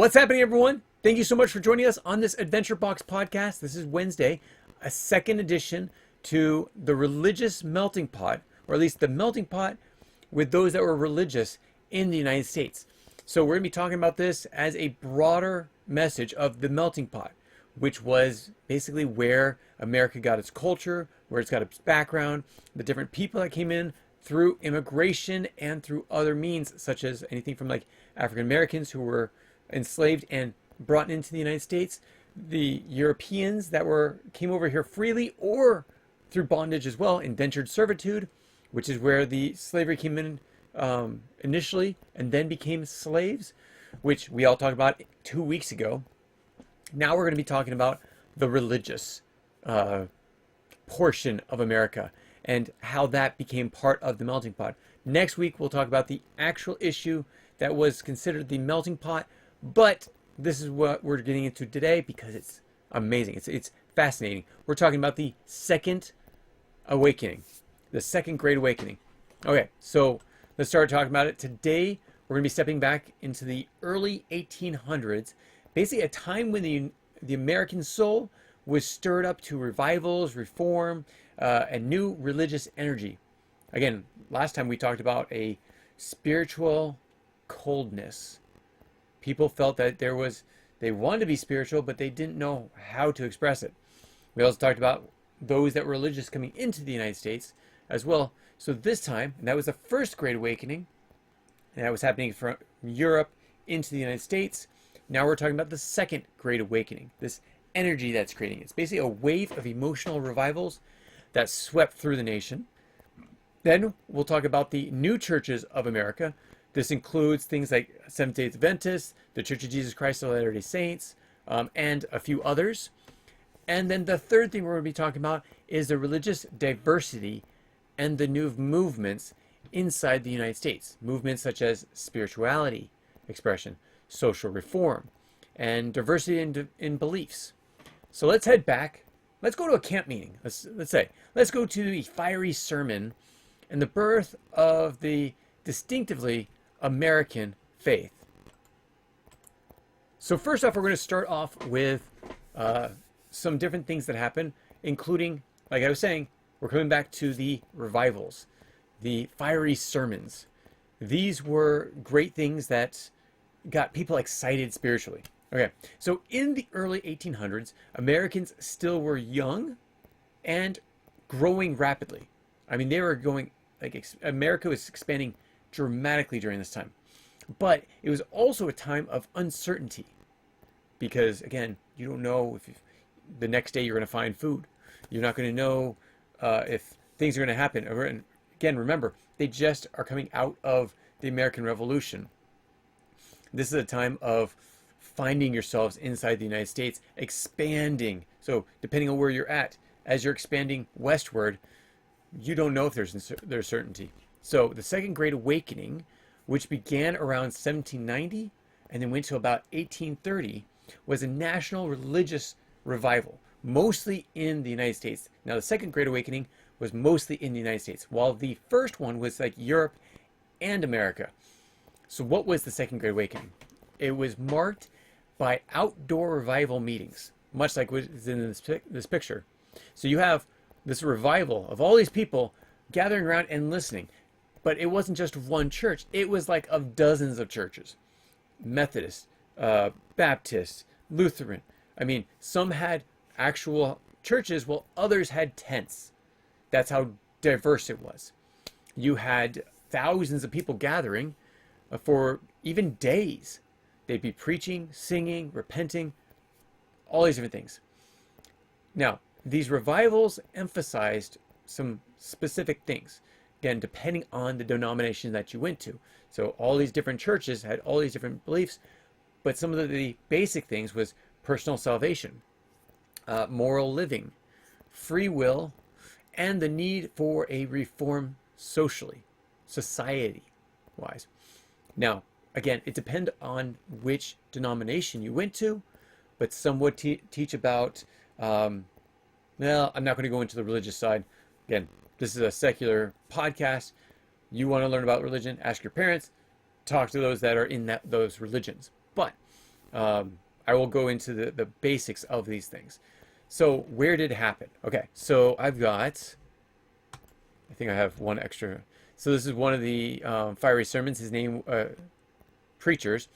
What's happening, everyone? Thank you so much for joining us on this Adventure Box podcast. This is Wednesday, a second edition to the religious melting pot, or at least the melting pot with those that were religious in the United States. So we're going to be talking about this as a broader message of the melting pot, which was basically where America got its culture, where it's got its background, the different people that came in through immigration and through other means, such as anything from like African Americans who were enslaved and brought into the United States, the Europeans that came over here freely or through bondage as well, indentured servitude, which is where the slavery came in initially and then became slaves, which we all talked about 2 weeks ago. Now we're going to be talking about the religious portion of America and how that became part of the melting pot. Next week, we'll talk about the actual issue that was considered the melting pot, but this is what we're getting into today because it's amazing. It's fascinating. We're talking about the second awakening, the second great awakening. Okay, so let's start talking about it. Today, we're going to be stepping back into the early 1800s, basically a time when the American soul was stirred up to revivals, reform, and new religious energy. Again, last time we talked about a spiritual coldness. People felt that they wanted to be spiritual, but they didn't know how to express it. We also talked about those that were religious coming into the United States as well. So this time, and that was the first Great Awakening, and that was happening from Europe into the United States. Now we're talking about the second Great Awakening, this energy that's creating. It's basically a wave of emotional revivals that swept through the nation. Then we'll talk about the new churches of America. This includes things like Seventh-day Adventists, the Church of Jesus Christ of Latter-day Saints, and a few others. And then the third thing we're going to be talking about is the religious diversity and the new movements inside the United States. Movements such as spirituality expression, social reform, and diversity in beliefs. So let's head back. Let's go to a camp meeting. Let's go to the fiery sermon and the birth of the distinctively American faith. So first off, we're going to start off with some different things that happen, including, like I was saying, we're coming back to the revivals, the fiery sermons. These were great things that got people excited spiritually. Okay, so in the early 1800s, Americans still were young and growing rapidly. I mean, they were going, America was expanding dramatically during this time. But it was also a time of uncertainty because, again, you don't know if the next day you're going to find food. You're not going to know if things are going to happen. And again, remember, they just are coming out of the American Revolution. This is a time of finding yourselves inside the United States, expanding. So depending on where you're at, as you're expanding westward, you don't know if there's certainty. So the Second Great Awakening, which began around 1790 and then went to about 1830, was a national religious revival, mostly in the United States. Now the Second Great Awakening was mostly in the United States, while the first one was like Europe and America. So what was the Second Great Awakening? It was marked by outdoor revival meetings, much like what is in this picture. So you have this revival of all these people gathering around and listening. But it wasn't just one church. It was like of dozens of churches. Methodist, Baptist, Lutheran. I mean, some had actual churches while others had tents. That's how diverse it was. You had thousands of people gathering for even days. They'd be preaching, singing, repenting, all these different things. Now, these revivals emphasized some specific things. Again, depending on the denomination that you went to. So all these different churches had all these different beliefs, but some of the basic things was personal salvation, moral living, free will, and the need for a reform socially, society-wise. Now, again, it depends on which denomination you went to, but some would teach about, well, I'm not going to go into the religious side. Again, this is a secular podcast. You want to learn about religion, ask your parents, talk to those that are in those religions. But I will go into the basics of these things. So where did it happen? Okay, so I think I have one extra. So this is one of the fiery sermons. His name, preachers.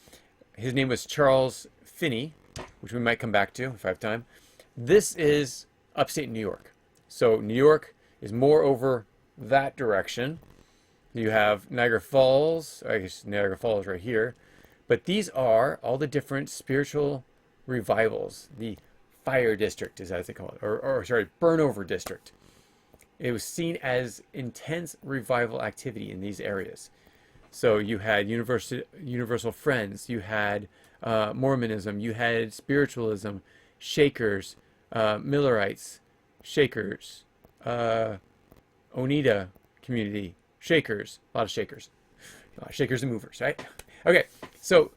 His name was Charles Finney, which we might come back to if I have time. This is upstate New York. So New York is more over that direction. You have Niagara Falls. I guess Niagara Falls right here. But these are all the different spiritual revivals. The fire district is as they call it, or sorry, burnover district. It was seen as intense revival activity in these areas. So you had universal friends, you had Mormonism, you had spiritualism, Shakers, Millerites, Shakers, Oneida community, Shakers, a lot of Shakers, Shakers and movers, right? Okay, so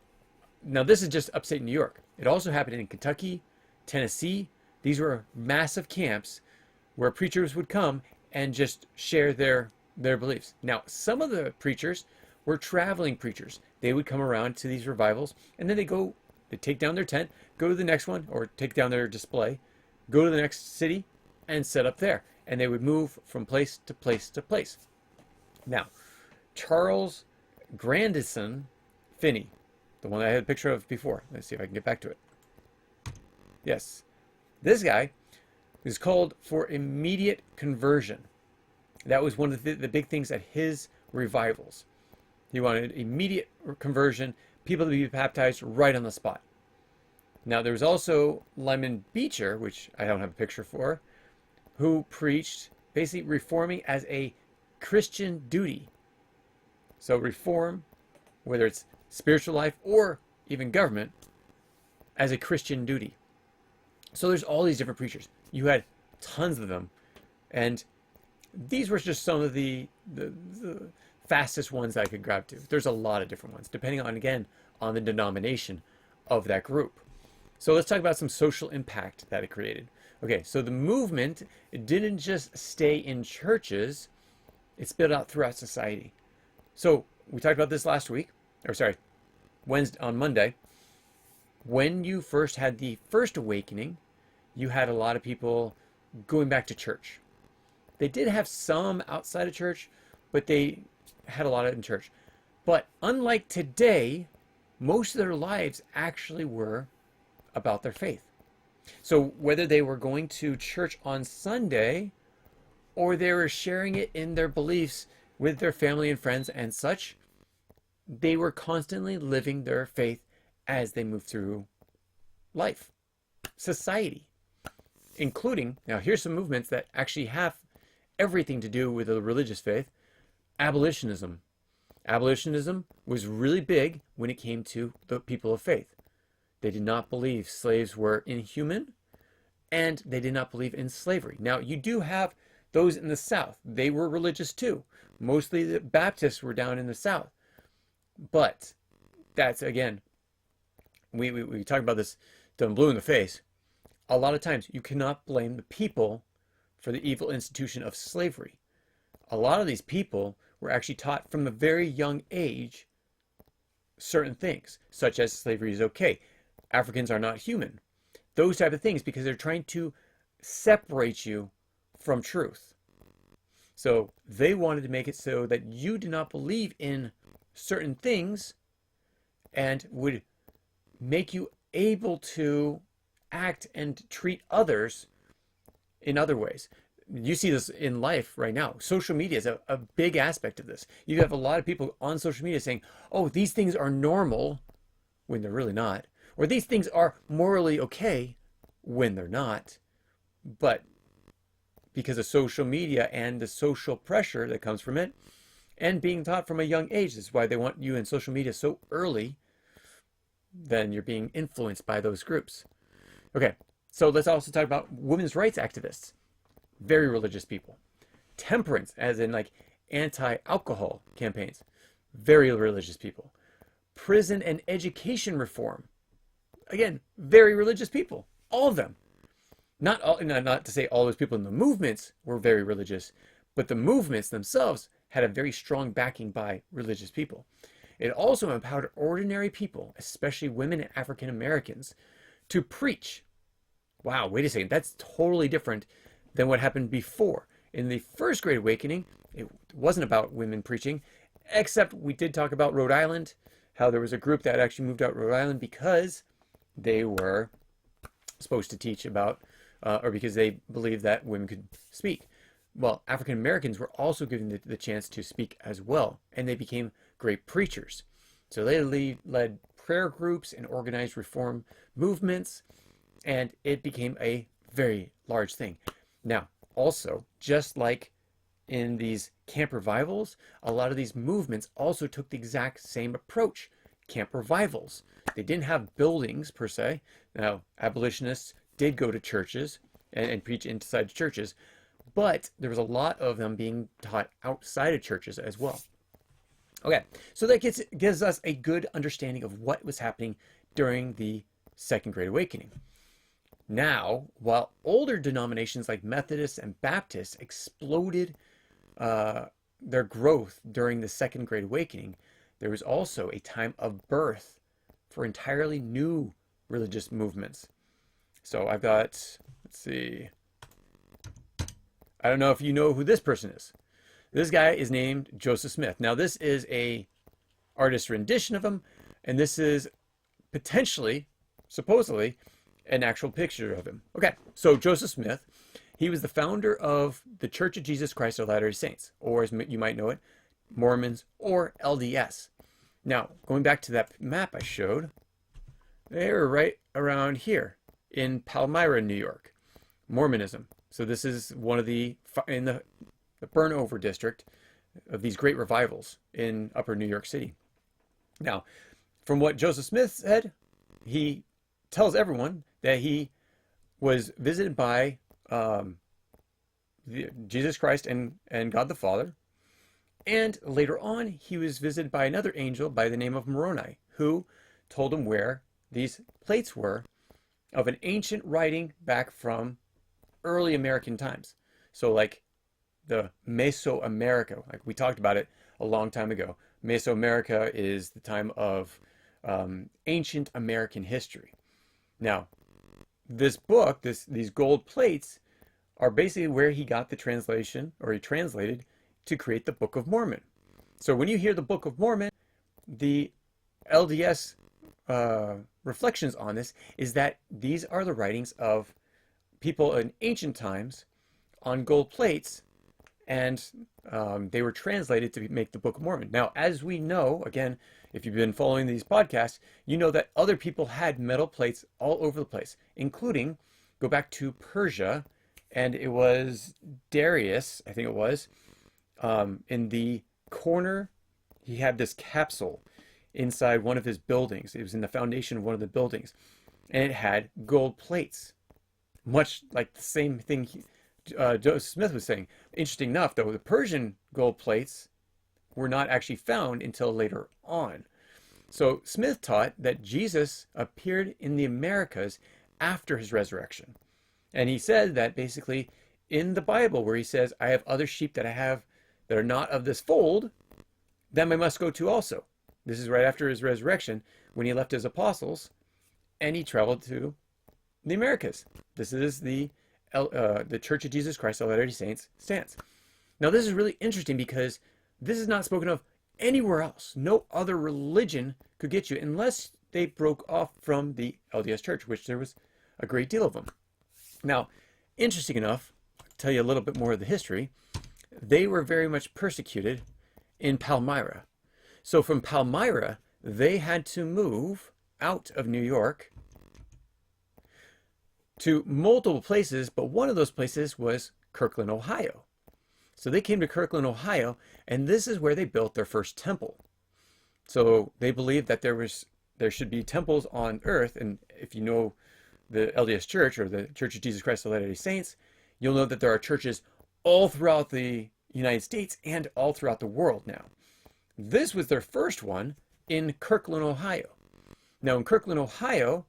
now this is just upstate New York. It also happened in Kentucky, Tennessee. These were massive camps where preachers would come and just share their beliefs. Now, some of the preachers were traveling preachers. They would come around to these revivals, and then they take down their tent, go to the next one, or take down their display, go to the next city, and set up there. And they would move from place to place to place. Now, Charles Grandison Finney, the one I had a picture of before. Let's see if I can get back to it. Yes. This guy is called for immediate conversion. That was one of the big things at his revivals. He wanted immediate conversion, people to be baptized right on the spot. Now, there was also Lyman Beecher, which I don't have a picture for, who preached basically reforming as a Christian duty. So reform, whether it's spiritual life or even government, as a Christian duty. So there's all these different preachers. You had tons of them. And these were just some of the fastest ones I could grab to. There's a lot of different ones, depending on, again, on the denomination of that group. So let's talk about some social impact that it created. Okay, so the movement didn't just stay in churches, it spilled out throughout society. So we talked about this last week, or sorry, on Monday. When you first had the first awakening, you had a lot of people going back to church. They did have some outside of church, but they had a lot of it in church. But unlike today, most of their lives actually were about their faith. So whether they were going to church on Sunday or they were sharing it in their beliefs with their family and friends and such, they were constantly living their faith as they moved through life, society, including, now here's some movements that actually have everything to do with the religious faith. Abolitionism. Abolitionism was really big when it came to the people of faith. They did not believe slaves were inhuman, and they did not believe in slavery. Now, you do have those in the South. They were religious too. Mostly the Baptists were down in the South. But that's, again, we talk about this till I'm blue in the face. A lot of times you cannot blame the people for the evil institution of slavery. A lot of these people were actually taught from a very young age certain things, such as slavery is okay, Africans are not human, those type of things, because they're trying to separate you from truth. So they wanted to make it so that you did not believe in certain things and would make you able to act and treat others in other ways. You see this in life right now. Social media is a big aspect of this. You have a lot of people on social media saying, oh, these things are normal when they're really not. Or these things are morally okay when they're not. But because of social media and the social pressure that comes from it, and being taught from a young age, this is why they want you in social media so early, then you're being influenced by those groups. Okay, so let's also talk about women's rights activists. Very religious people. Temperance, as in like anti-alcohol campaigns. Very religious people. Prison and education reform. Again, very religious people. All of them. Not to say all those people in the movements were very religious, but the movements themselves had a very strong backing by religious people. it also empowered ordinary people, especially women and African Americans, to preach. Wow, wait a second. That's totally different than what happened before. In the First Great Awakening, it wasn't about women preaching, except we did talk about Rhode Island, how there was a group that actually moved out Rhode Island because they were supposed to teach about, or because they believed that women could speak. Well, African Americans were also given the chance to speak as well, and they became great preachers. So they led prayer groups and organized reform movements, and it became a very large thing. Now, also, just like in these camp revivals, a lot of these movements also took the exact same approach. Camp revivals. They didn't have buildings per se. Now, abolitionists did go to churches and preach inside churches, but there was a lot of them being taught outside of churches as well. Okay, so that gives us a good understanding of what was happening during the Second Great Awakening. Now, while older denominations like Methodists and Baptists exploded their growth during the Second Great Awakening, there was also a time of birth for entirely new religious movements. So I've got, let's see, I don't know if you know who this person is. This guy is named Joseph Smith. Now this is a artist rendition of him, and this is potentially, supposedly, an actual picture of him. Okay, so Joseph Smith, he was the founder of the Church of Jesus Christ of Latter-day Saints, or as you might know it, Mormons or LDS. Now, going back to that map I showed, they were right around here in Palmyra, New York, Mormonism. So this is one of in the burn-over district of these great revivals in upper New York City. Now, from what Joseph Smith said, he tells everyone that he was visited by Jesus Christ and God the Father. And later on, he was visited by another angel by the name of Moroni, who told him where these plates were of an ancient writing back from early American times. So like the Mesoamerica, like we talked about it a long time ago. Mesoamerica is the time of ancient American history. Now, this book, these gold plates, are basically where he got the translation, or he translated to create the Book of Mormon. So when you hear the Book of Mormon, the LDS reflections on this is that these are the writings of people in ancient times on gold plates, and they were translated to make the Book of Mormon. Now, as we know, again, if you've been following these podcasts, you know that other people had metal plates all over the place, including, go back to Persia, and it was Darius, I think it was, in the corner, he had this capsule inside one of his buildings. It was in the foundation of one of the buildings, and it had gold plates, much like the same thing Joseph Smith was saying. Interesting enough, though, the Persian gold plates were not actually found until later on. So Smith taught that Jesus appeared in the Americas after his resurrection. And he said that basically in the Bible, where he says, I have other sheep that I have that are not of this fold, them I must go to also. This is right after his resurrection, when he left his apostles and he traveled to the Americas. This is the Church of Jesus Christ of Latter-day Saints stance. Now, this is really interesting because this is not spoken of anywhere else. No other religion could get you unless they broke off from the LDS Church, which there was a great deal of them. Now, interesting enough, I'll tell you a little bit more of the history. They were very much persecuted in Palmyra. So from Palmyra, they had to move out of New York to multiple places, but one of those places was Kirkland, Ohio. So they came to Kirkland, Ohio, and this is where they built their first temple. So they believed that there should be temples on earth, and if you know the LDS Church or the Church of Jesus Christ of Latter-day Saints, you'll know that there are churches all throughout the United States and all throughout the world now. This was their first one in Kirkland, Ohio. Now in Kirkland, Ohio,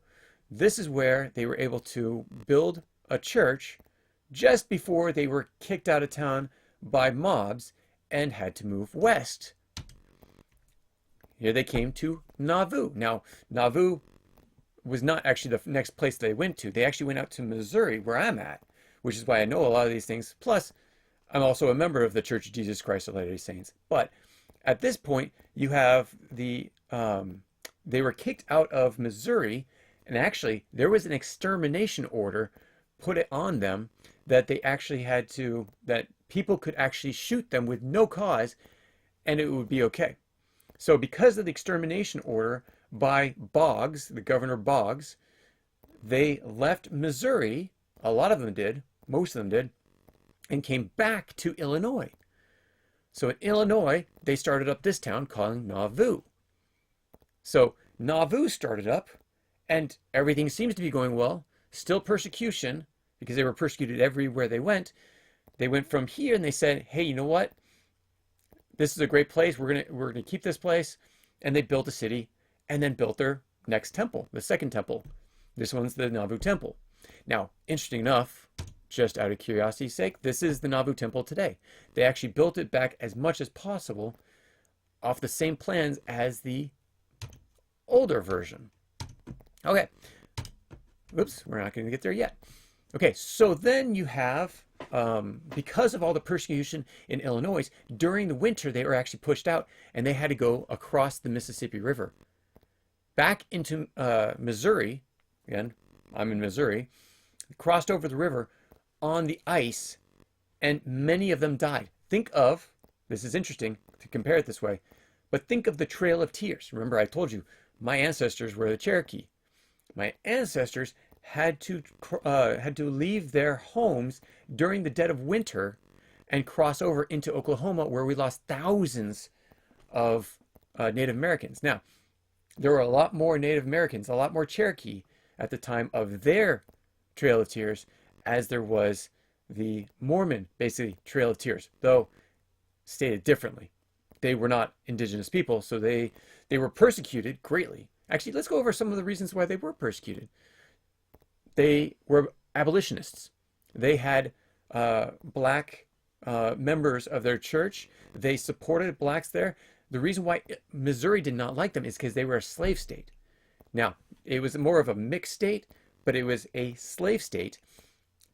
this is where they were able to build a church just before they were kicked out of town by mobs and had to move west. here they came to Nauvoo. Now, Nauvoo was not actually the next place they went to. They actually went out to Missouri, where I'm at, which is why I know a lot of these things. Plus, I'm also a member of the Church of Jesus Christ of Latter-day Saints. But at this point, you have they were kicked out of Missouri, and actually there was an extermination order put it on them that they actually had to, that people could actually shoot them with no cause and it would be okay. So because of the extermination order by Boggs, the Governor Boggs, they left Missouri, a lot of them did, most of them did, and came back to Illinois. So in Illinois, they started up this town called Nauvoo. So Nauvoo started up, and everything seems to be going well. Still persecution, because they were persecuted everywhere they went. They went from here and they said, hey, you know what? This is a great place. We're gonna keep this place. And they built a city and then built their next temple, the second temple. This one's the Nauvoo Temple. Now, interesting enough, just out of curiosity's sake, this is the Nauvoo Temple today. They actually built it back as much as possible off the same plans as the older version. Okay. Oops, we're not going to get there yet. Okay, so then you have, because of all the persecution in Illinois, during the winter they were actually pushed out and they had to go across the Mississippi River back into Missouri. Again, I'm in Missouri. Crossed over the river on the ice, and many of them died. Think of, this is interesting to compare it this way, but think of the Trail of Tears. Remember, I told you my ancestors were the Cherokee. My ancestors had to leave their homes during the dead of winter and cross over into Oklahoma, where we lost thousands of Native Americans. Now, there were a lot more Native Americans, a lot more Cherokee at the time of their Trail of Tears, as there was the Mormon, basically, Trail of Tears, though stated differently. They were not indigenous people, so they were persecuted greatly. Actually, let's go over some of the reasons why they were persecuted. They were abolitionists. They had black members of their church. They supported blacks there. The reason why Missouri did not like them is because they were a slave state. Now, it was more of a mixed state, but it was a slave state.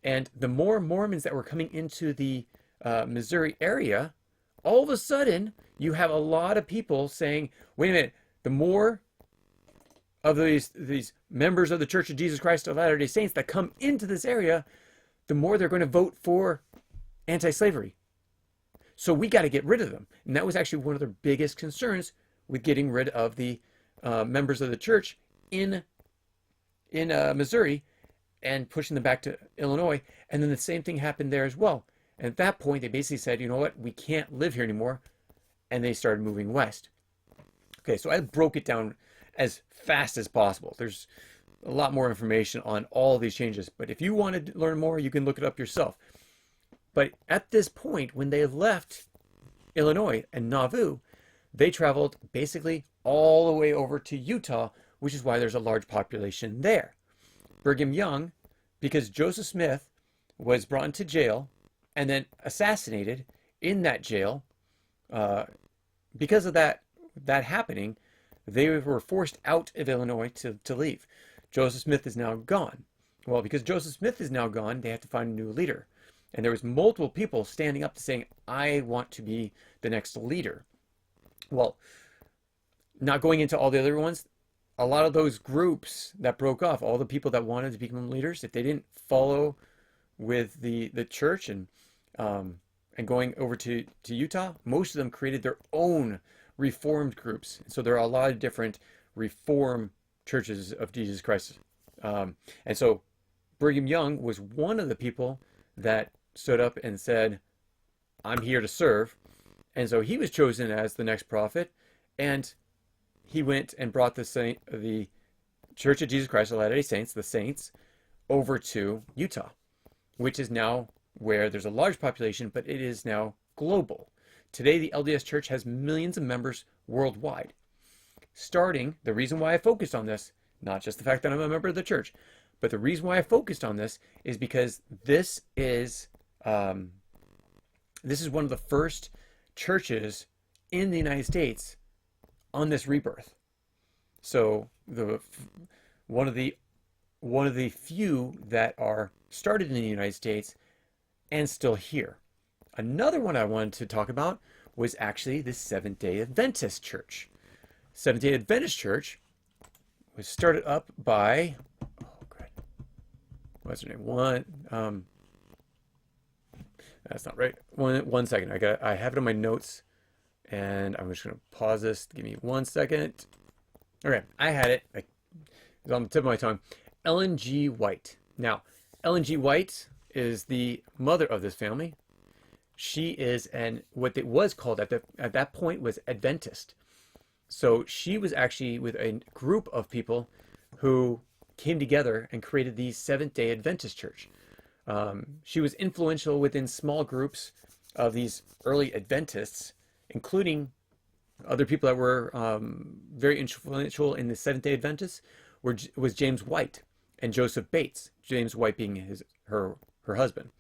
And the more Mormons that were coming into the Missouri area, all of a sudden, you have a lot of people saying, wait a minute, the more of these members of the Church of Jesus Christ of Latter-day Saints that come into this area, the more they're going to vote for anti-slavery. So we got to get rid of them. And that was actually one of their biggest concerns with getting rid of the members of the church in Missouri and pushing them back to Illinois. And then the same thing happened there as well. And at that point, they basically said, you know what, we can't live here anymore. And they started moving west. Okay, so I broke it down as fast as possible. There's a lot more information on all of these changes. But if you want to learn more, you can look it up yourself. But at this point, when they left Illinois and Nauvoo, they traveled basically all the way over to Utah, which is why there's a large population there. Brigham Young, because Joseph Smith was brought into jail and then assassinated in that jail, because of that happening, they were forced out of Illinois to leave. Joseph Smith is now gone. Well, because Joseph Smith is now gone, they have to find a new leader. And there was multiple people standing up to saying, I want to be the next leader. Well, not going into all the other ones, a lot of those groups that broke off, all the people that wanted to become leaders, if they didn't follow with the church and going over to Utah, most of them created their own reformed groups. So there are a lot of different reform churches of Jesus Christ. And so Brigham Young was one of the people that stood up and said, I'm here to serve. And so he was chosen as the next prophet, and he went and brought the Church of Jesus Christ of Latter-day Saints, the saints, over to Utah, which is now where there's a large population, but it is now global. Today, the LDS Church has millions of members worldwide. The reason why I focused on this, not just the fact that I'm a member of the church, but the reason why I focused on this is because this is one of the first churches in the United States on this rebirth. So one of the few that are started in the United States and still here. Another one I wanted to talk about was actually the Seventh-day Adventist Church. Seventh-day Adventist Church was started up by, what's her name? That's not right. One second. I have it on my notes, and I'm just gonna pause this. Give me 1 second. Okay, I had it. It was on the tip of my tongue. Ellen G. White. Now, Ellen G. White is the mother of this family. She is what it was called at that point was Adventist. So she was actually with a group of people who came together and created the Seventh-day Adventist Church. She was influential within small groups of these early Adventists, including other people that were very influential in the Seventh-day Adventists was James White and Joseph Bates. James White being her husband,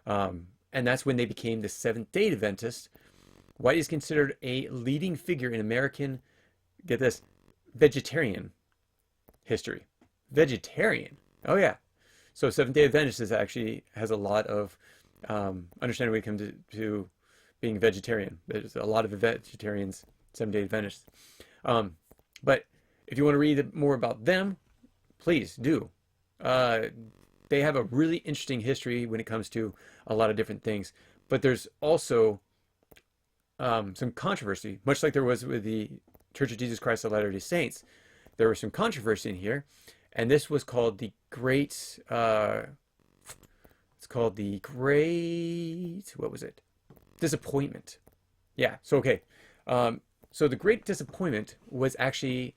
and that's when they became the Seventh-day Adventists. White is considered a leading figure in American, get this, vegetarian history. Vegetarian. Oh yeah. So Seventh-day Adventist has a lot of understanding when it comes to being vegetarian. There's a lot of vegetarians, Seventh-day Adventists. But if you want to read more about them, please do. They have a really interesting history when it comes to a lot of different things. But there's also some controversy, much like there was with the Church of Jesus Christ of Latter-day Saints. There was some controversy in here, and this was called the Great. It's called the Great. What was it? Disappointment. Yeah. So okay. So the Great Disappointment was actually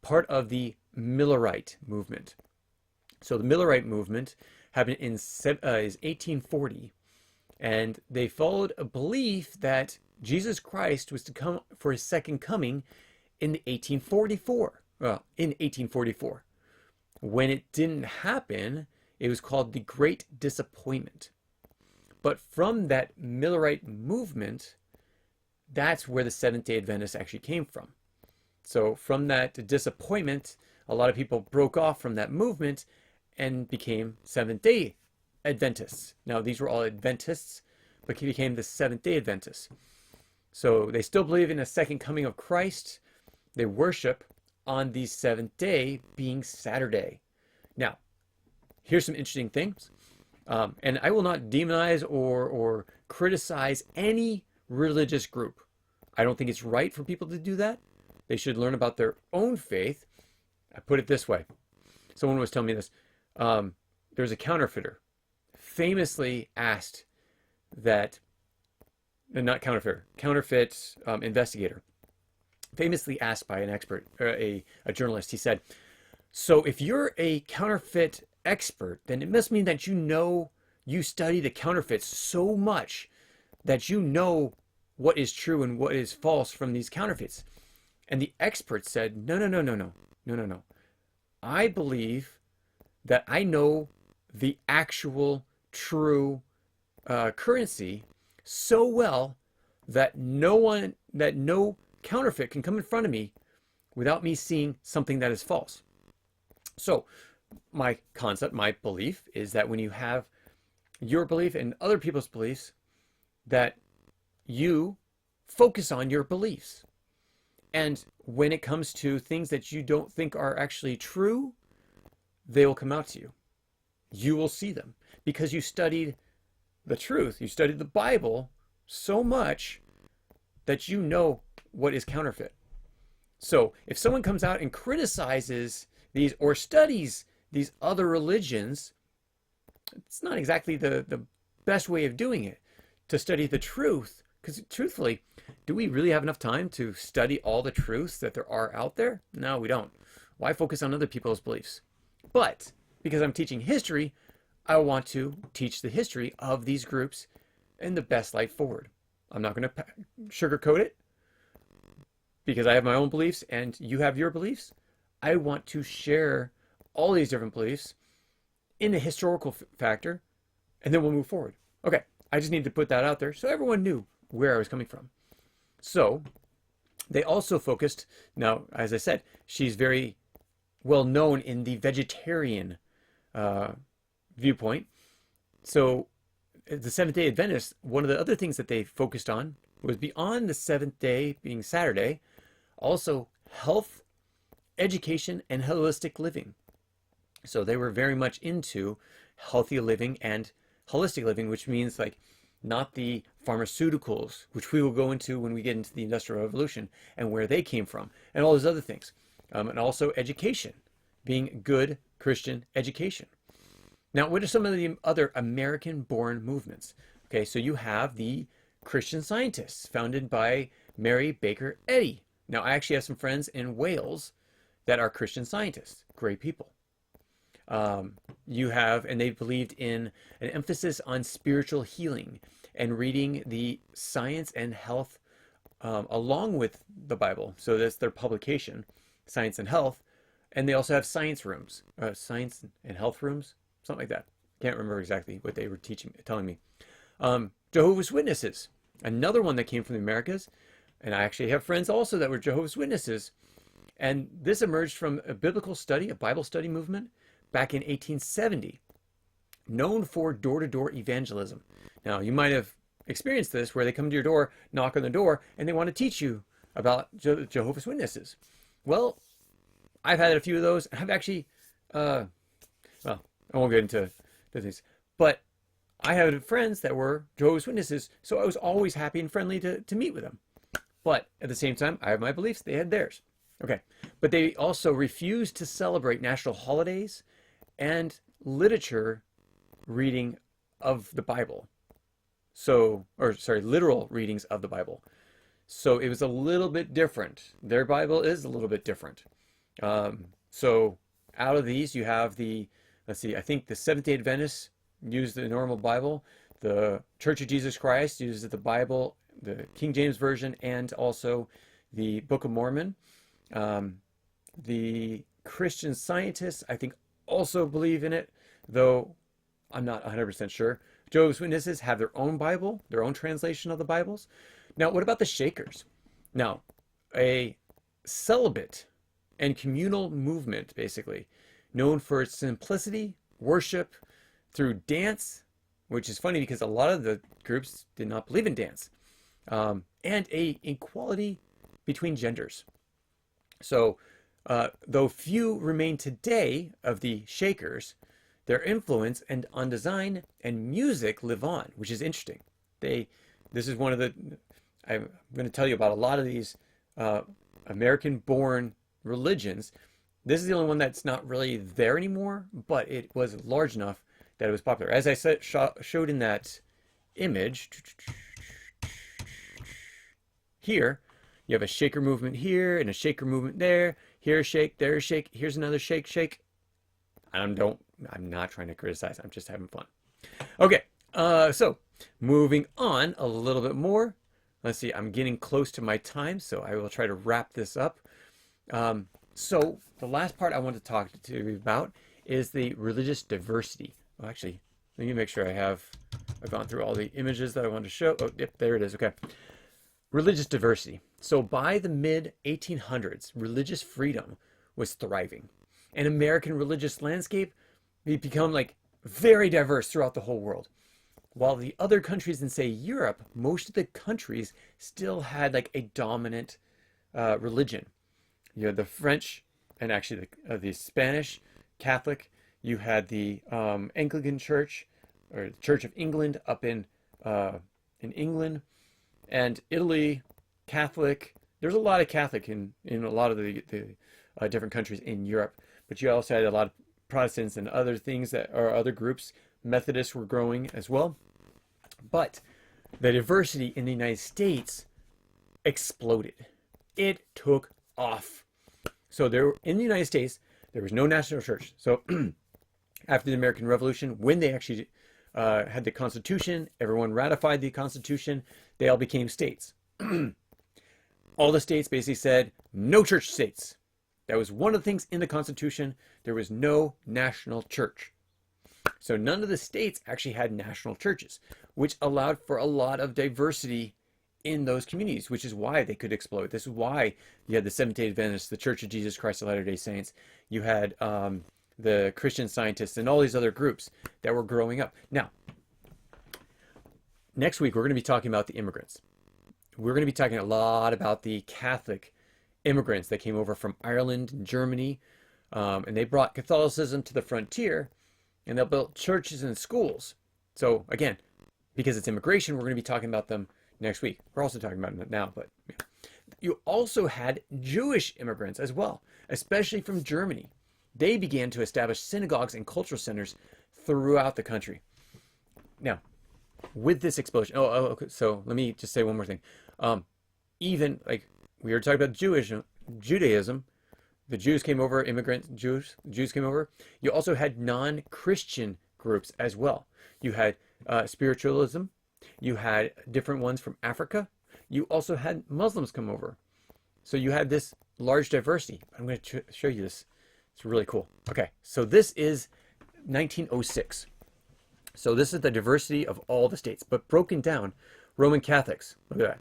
part of the Millerite movement. So the Millerite movement happened is 1840, and they followed a belief that Jesus Christ was to come for his second coming in 1844. Well, in 1844. When it didn't happen, it was called the Great Disappointment. But from that Millerite movement, that's where the Seventh-day Adventists actually came from. So from that disappointment, a lot of people broke off from that movement and became Seventh-day Adventists. Now, these were all Adventists, but he became the Seventh-day Adventists. So they still believe in a second coming of Christ. They worship on the seventh day being Saturday. Now, here's some interesting things. And I will not demonize or criticize any religious group. I don't think it's right for people to do that. They should learn about their own faith. I put it this way. Someone was telling me this. There's a counterfeiter famously asked that, not counterfeit, investigator, famously asked by an expert, a journalist. He said, so if you're a counterfeit expert, then it must mean that you study the counterfeits so much that you know what is true and what is false from these counterfeits. And the expert said, no. I believe that I know the actual true currency so well that no counterfeit can come in front of me without me seeing something that is false. So my concept, my belief is that when you have your belief and other people's beliefs, that you focus on your beliefs. And when it comes to things that you don't think are actually true, they will come out to you. You will see them because you studied the truth. You studied the Bible so much that you know what is counterfeit. So if someone comes out and criticizes these or studies these other religions, it's not exactly the best way of doing it, to study the truth. Because truthfully, do we really have enough time to study all the truths that there are out there? No, we don't. Why focus on other people's beliefs? But because I'm teaching history, I want to teach the history of these groups in the best light forward. I'm not going to sugarcoat it because I have my own beliefs and you have your beliefs. I want to share all these different beliefs in a historical factor, and then we'll move forward. Okay, I just need to put that out there so everyone knew where I was coming from. So They also focused, now, as I said, she's very well known in the vegetarian viewpoint. So the Seventh Day Adventists, one of the other things that they focused on was beyond the seventh day being Saturday, also health, education, and holistic living. So they were very much into healthy living and holistic living, which means like not the pharmaceuticals, which we will go into when we get into the Industrial Revolution and where they came from, and all those other things. And also education, being good Christian education. Now, what are some of the other American-born movements? Okay, so you have the Christian Scientists, founded by Mary Baker Eddy. Now, I actually have some friends in Wales that are Christian Scientists, great people. You have, and they believed in an emphasis on spiritual healing and reading the science and health along with the Bible. So that's their publication, Science and Health. And they also have science rooms, science and health rooms, something like that. Can't remember exactly what they were telling me. Jehovah's Witnesses, another one that came from the Americas. And I actually have friends also that were Jehovah's Witnesses. And this emerged from a biblical study, a Bible study movement back in 1870, known for door-to-door evangelism. Now, you might have experienced this where they come to your door, knock on the door, and they want to teach you about Jehovah's Witnesses. Well, I've had a few of those. I've actually, well, I won't get into the things, but I had friends that were Jehovah's Witnesses, so I was always happy and friendly to meet with them. But at the same time, I have my beliefs, they had theirs. Okay, but they also refused to celebrate national holidays and literature reading of the Bible. So, or sorry, literal readings of the Bible. So it was a little bit different. Their Bible is a little bit different. So out of these, you have the, let's see, I think the Seventh-day Adventists use the normal Bible. The Church of Jesus Christ uses the Bible, the King James Version, and also the Book of Mormon. The Christian Scientists, I think, also believe in it, though I'm not 100% sure. Jehovah's Witnesses have their own Bible, their own translation of the Bibles. Now, what about the Shakers? Now, a celibate and communal movement, basically, known for its simplicity, worship, through dance, which is funny because a lot of the groups did not believe in dance, and a equality between genders. So, though few remain today of the Shakers, their influence and on design and music live on, which is interesting. This is one of the, I'm going to tell you about a lot of these American-born religions. This is the only one that's not really there anymore, but it was large enough that it was popular. As I said, showed in that image, here, you have a shaker movement here and a shaker movement there. Here a shake, there a shake, here's another shake, shake. I'm not trying to criticize, I'm just having fun. Okay, so moving on a little bit more. Let's see, I'm getting close to my time, so I will try to wrap this up. So the last part I want to talk to you about is the religious diversity. Well, actually, let me make sure I've gone through all the images that I want to show. Oh, yep, there it is. Okay. Religious diversity. So by the mid-1800s, religious freedom was thriving. And American religious landscape become like very diverse throughout the whole world. While the other countries in, say, Europe, most of the countries still had like a dominant religion. You had the French and actually the Spanish Catholic. You had the Anglican Church, or the Church of England up in England, and Italy, Catholic. There's a lot of Catholic in a lot of the different countries in Europe, but you also had a lot of Protestants and other things that are other groups. Methodists were growing as well, but the diversity in the United States exploded. It took off. So there, in the United States, there was no national church. So after the American Revolution, when they actually had the Constitution, everyone ratified the Constitution, they all became states. All the states basically said, no church states. That was one of the things in the Constitution. There was no national church. So none of the states actually had national churches, which allowed for a lot of diversity in those communities, which is why they could explode. This is why you had the Seventh-day Adventists, the Church of Jesus Christ of Latter-day Saints. You had the Christian Scientists and all these other groups that were growing up. Now, next week, we're going to be talking about the immigrants. We're going to be talking a lot about the Catholic immigrants that came over from Ireland and Germany, and they brought Catholicism to the frontier, and they built churches and schools. So again, because it's immigration, we're going to be talking about them next week. We're also talking about it now, but yeah. You also had Jewish immigrants as well, especially from Germany. They began to establish synagogues and cultural centers throughout the country. Now, with this explosion, okay, so let me just say one more thing. Even like we were talking about Judaism, the Jews came over, Jews came over. You also had non-Christian groups as well. You had spiritualism. You had different ones from Africa. You also had Muslims come over. So you had this large diversity. I'm going to show you this. It's really cool. Okay, so this is 1906. So this is the diversity of all the states, but broken down. Roman Catholics, look at that.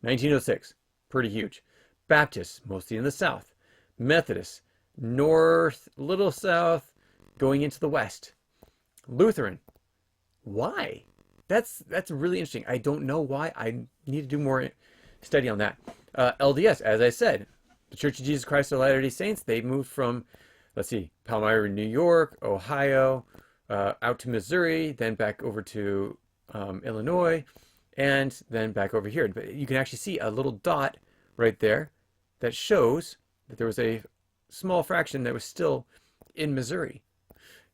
1906, pretty huge. Baptists, mostly in the south. Methodists, north, little south, going into the west. Lutheran, why? That's really interesting. I don't know why. I need to do more study on that. LDS, as I said, the Church of Jesus Christ of Latter-day Saints, they moved from, let's see, Palmyra, New York, Ohio, out to Missouri, then back over to Illinois, and then back over here. But you can actually see a little dot right there that shows that there was a small fraction that was still in Missouri.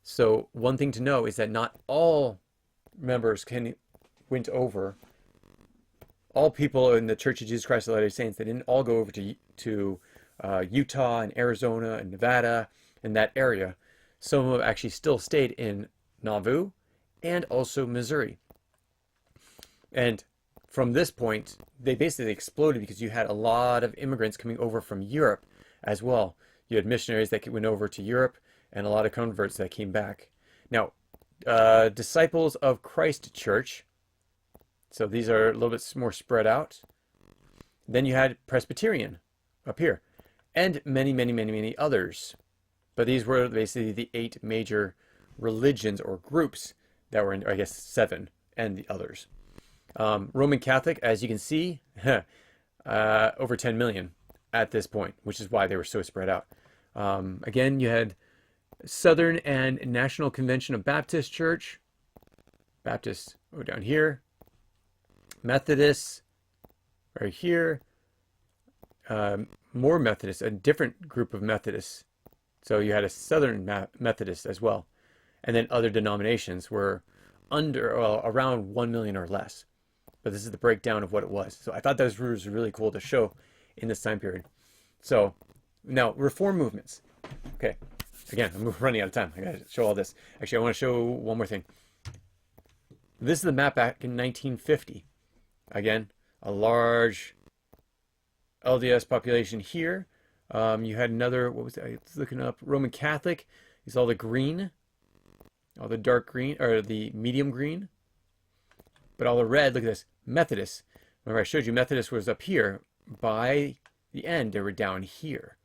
So one thing to know is that not all members went over. All people in the Church of Jesus Christ of Latter-day Saints, they didn't all go over to Utah and Arizona and Nevada and that area. Some of them actually still stayed in Nauvoo and also Missouri. And from this point, they basically exploded because you had a lot of immigrants coming over from Europe as well. You had missionaries that went over to Europe and a lot of converts that came back. Now, Disciples of Christ Church. So these are a little bit more spread out. Then you had Presbyterian up here and many, many, many, many others. But these were basically the 8 major religions or groups that were in, I guess, 7 and the others. Roman Catholic, as you can see, over 10 million at this point, which is why they were so spread out. Again, you had Southern and National Convention of Baptist Church. Baptists down here. Methodists right here. More Methodists, a different group of Methodists. So you had a Southern Methodist as well. And then other denominations were around 1 million or less. But this is the breakdown of what it was. So I thought that was really cool to show in this time period. So now, reform movements. Okay, again, I'm running out of time. I got to show all this. Actually, I want to show one more thing. This is the map back in 1950. Again, a large LDS population here. You had another, what was that? I was looking up, Roman Catholic. Is all the green, all the dark green, or the medium green. But all the red, look at this, Methodist. Remember I showed you Methodist was up here. By the end, they were down here.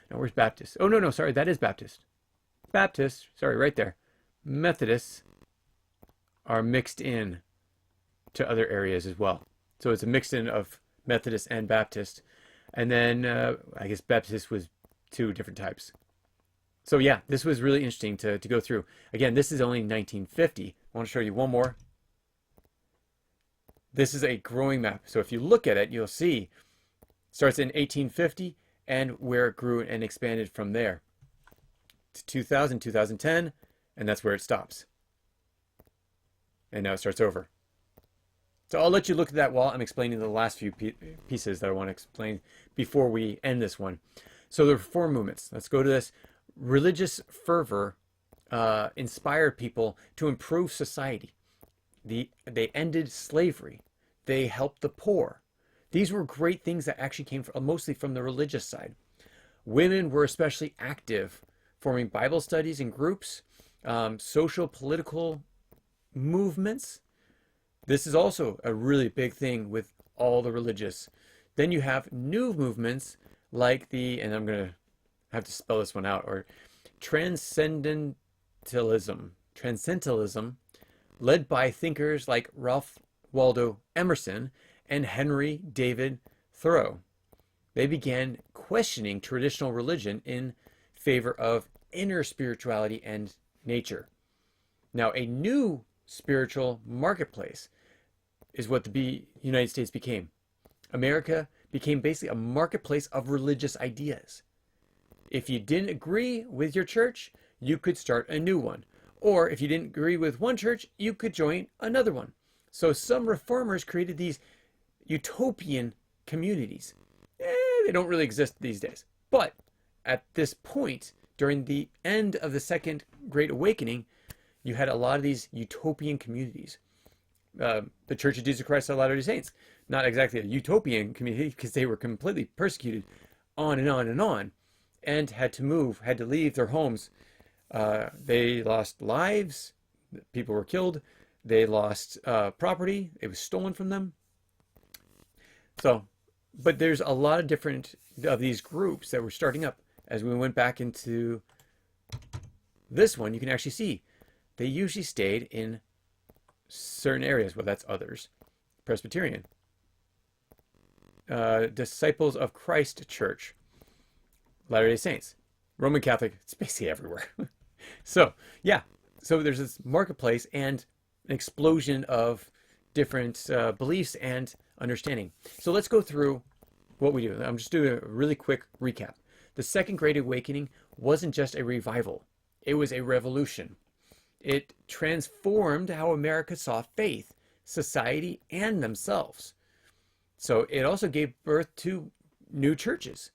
Now, where's Baptist? Oh, no, sorry, that is Baptist. Baptist, sorry, right there. Methodists are mixed in to other areas as well. So it's a mixed in of Methodist and Baptist. And then I guess Baptist was 2 different types. So yeah, this was really interesting to go through. Again, this is only 1950. I want to show you one more. This is a growing map. So if you look at it, you'll see it starts in 1850 and where it grew and expanded from there to 2000, 2010, and that's where it stops. And now it starts over. So I'll let you look at that while I'm explaining the last few pieces that I want to explain before we end this one. So the reform movements. Let's go to this. Religious fervor inspired people to improve society. They ended slavery. They helped the poor. These were great things that actually came mostly from the religious side. Women were especially active, forming Bible studies in groups, social, political movements. This is also a really big thing with all the religious. Then you have new movements like and I'm going to have to spell this one out, or transcendentalism, led by thinkers like Ralph Waldo Emerson and Henry David Thoreau. They began questioning traditional religion in favor of inner spirituality and nature. Now, a new spiritual marketplace is what the United States became. America became basically a marketplace of religious ideas. If you didn't agree with your church, you could start a new one. Or if you didn't agree with one church, you could join another one. So some reformers created these utopian communities. They don't really exist these days. But at this point, during the end of the Second Great Awakening, you had a lot of these utopian communities. The Church of Jesus Christ of Latter-day Saints, not exactly a utopian community because they were completely persecuted on and on and on, and had to leave their homes. They lost lives, people were killed, they lost property, it was stolen from them. So, but there's a lot of different of these groups that were starting up. As we went back into this one, you can actually see they usually stayed in certain areas. Well, that's others. Presbyterian. Disciples of Christ Church. Latter-day Saints. Roman Catholic. It's basically everywhere. So, yeah. So there's this marketplace and an explosion of different beliefs and understanding. So let's go through what we do. I'm just doing a really quick recap. The Second Great Awakening wasn't just a revival. It was a revolution. It transformed how America saw faith, society, and themselves. So it also gave birth to new churches.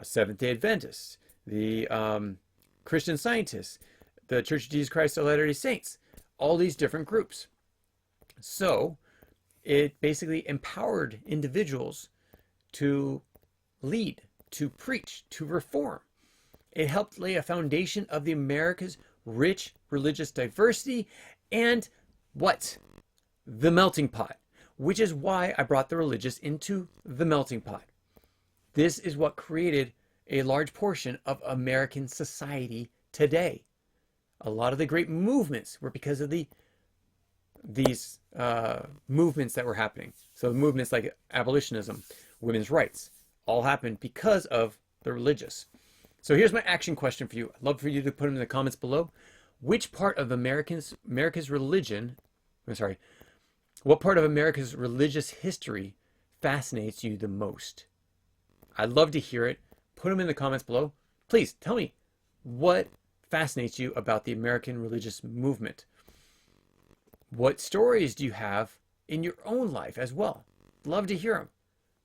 Seventh-day Adventists, the Christian Scientists, the Church of Jesus Christ of Latter-day Saints, all these different groups. So it basically empowered individuals to lead, to preach, to reform. It helped lay a foundation of the America's rich religious diversity and what? The melting pot, which is why I brought the religious into the melting pot. This is what created a large portion of American society today. A lot of the great movements were because of these movements that were happening. So movements like abolitionism, women's rights, all happened because of the religious. So here's my action question for you. I'd love for you to put them in the comments below. Which part of America's religion, what part of America's religious history fascinates you the most? I'd love to hear it. Put them in the comments below. Please tell me what fascinates you about the American religious movement. What stories do you have in your own life as well? Love to hear them.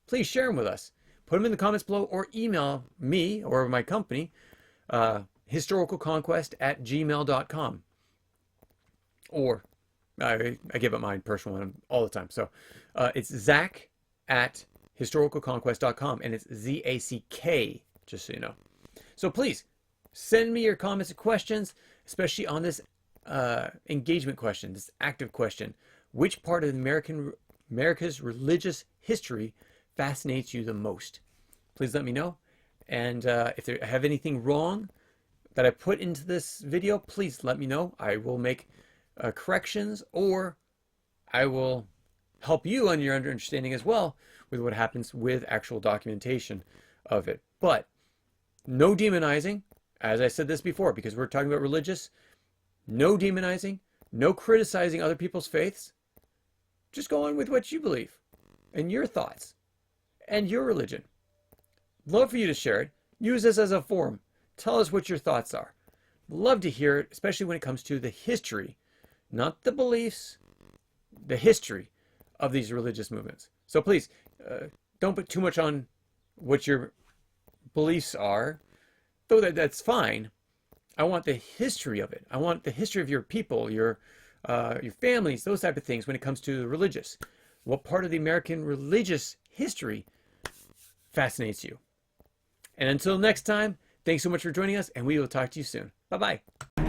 Please share them with us. Put them in the comments below or email me or my company, historicalconquest@gmail.com. Or I give it my personal one all the time. So it's Zach@historicalconquest.com, and it's ZACK, just so you know. So please send me your comments and questions, especially on this engagement question, this active question. Which part of America's religious history fascinates you the most? Please let me know. And if I have anything wrong that I put into this video, please let me know. I will make corrections, or I will help you on your understanding as well with what happens with actual documentation of it. But no demonizing, as I said this before, because we're talking about religious. No demonizing, no criticizing other people's faiths. Just go on with what you believe and your thoughts and your religion. Love for you to share it. Use this as a forum. Tell us what your thoughts are. Love to hear it, especially when it comes to the history, not the beliefs, the history of these religious movements. So please, don't put too much on what your beliefs are, though that's fine. I want the history of it. I want the history of your people, your families, those type of things when it comes to the religious. What part of the American religious history fascinates you? And until next time, thanks so much for joining us, and we will talk to you soon. Bye-bye. If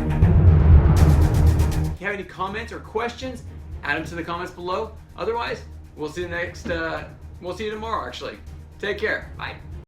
you have any comments or questions, add them to the comments below. Otherwise, we'll see you tomorrow, actually. Take care. Bye.